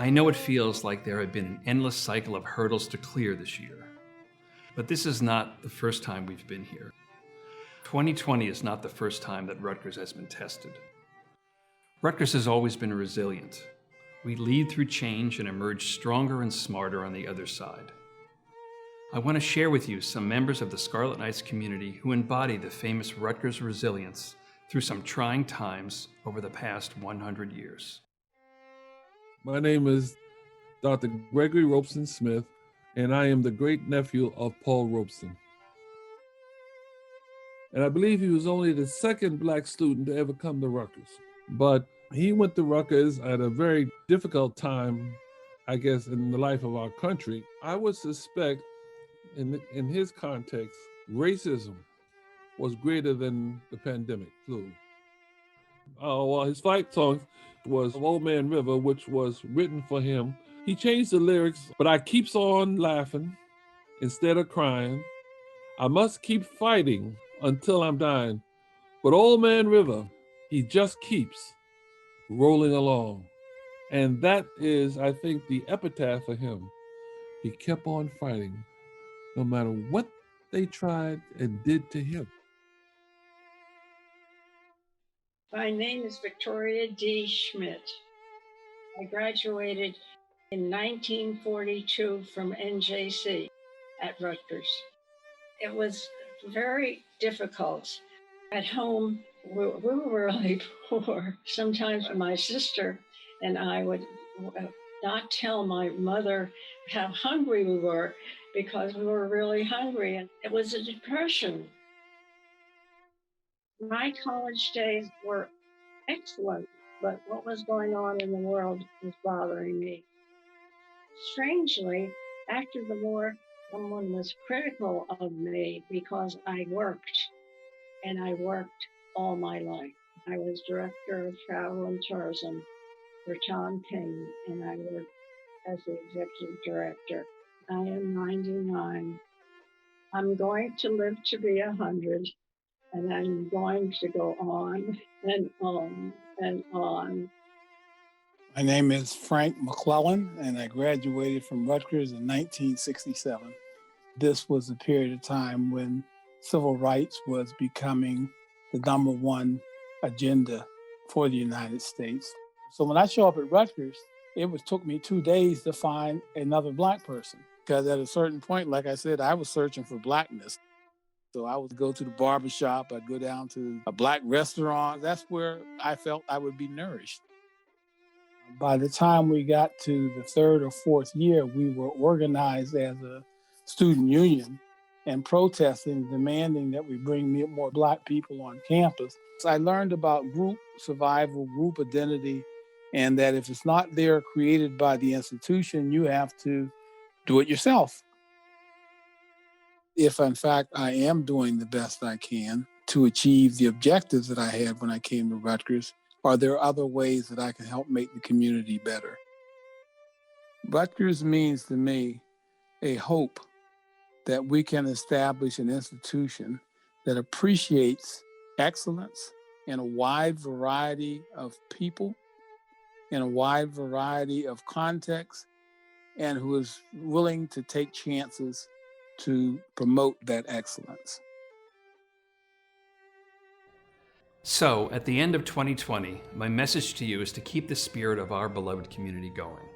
I know it feels like there have been an endless cycle of hurdles to clear this year. But this is not the first time we've been here. 2020 is not the first time that Rutgers has been tested. Rutgers has always been resilient. We lead through change and emerge stronger and smarter on the other side. I want to share with you some members of the Scarlet Knights community who embody the famous Rutgers resilience through some trying times over the past 100 years. My name is Dr. Gregory Robeson Smith, and I am the great-nephew of Paul Robeson. And I believe he was only the second Black student to ever come to Rutgers. But he went to Rutgers at a very difficult time, I guess, in the life of our country. I would suspect, in his context, racism was greater than the pandemic flu. Well, his fight song was Old Man River, which was written for him. He changed the lyrics, but I keeps on laughing instead of crying. I must keep fighting until I'm dying. But Old Man River, he just keeps rolling along. And that is, I think, the epitaph for him. He kept on fighting, no matter what they tried and did to him. My name is Victoria D. Schmidt. I graduated in 1942 from NJC at Rutgers. It was very difficult. At home, we were really poor. Sometimes my sister and I would not tell my mother how hungry we were because we were really hungry, and it was a depression. My college days were excellent, but what was going on in the world was bothering me. Strangely, after the war, someone was critical of me because I worked, and I worked all my life. I was director of travel and tourism for Tom King, and I worked as the executive director. I am 99. I'm going to live to be 100. And I'm going to go on and on and on. My name is Frank McClellan, and I graduated from Rutgers in 1967. This was a period of time when civil rights was becoming the number one agenda for the United States. So when I show up at Rutgers, it took me 2 days to find another Black person, because at a certain point, like I said, I was searching for Blackness. So I would go to the barbershop, I'd go down to a Black restaurant. That's where I felt I would be nourished. By the time we got to the third or fourth year, we were organized as a student union and protesting, demanding that we bring more Black people on campus. So I learned about group survival, group identity, and that if it's not there created by the institution, you have to do it yourself. If, in fact, I am doing the best I can to achieve the objectives that I had when I came to Rutgers, are there other ways that I can help make the community better? Rutgers means to me a hope that we can establish an institution that appreciates excellence in a wide variety of people, in a wide variety of contexts, and who is willing to take chances to promote that excellence. So, at the end of 2020, my message to you is to keep the spirit of our beloved community going,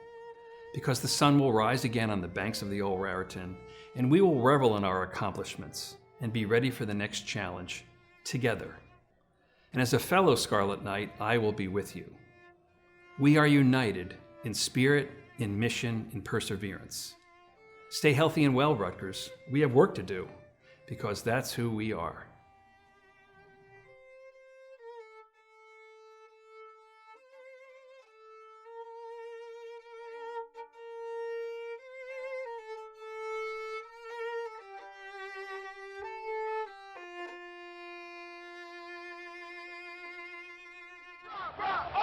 because the sun will rise again on the banks of the old Raritan, and we will revel in our accomplishments and be ready for the next challenge together. And as a fellow Scarlet Knight, I will be with you. We are united in spirit, in mission, in perseverance. Stay healthy and well, Rutgers. We have work to do, because that's who we are. Rock!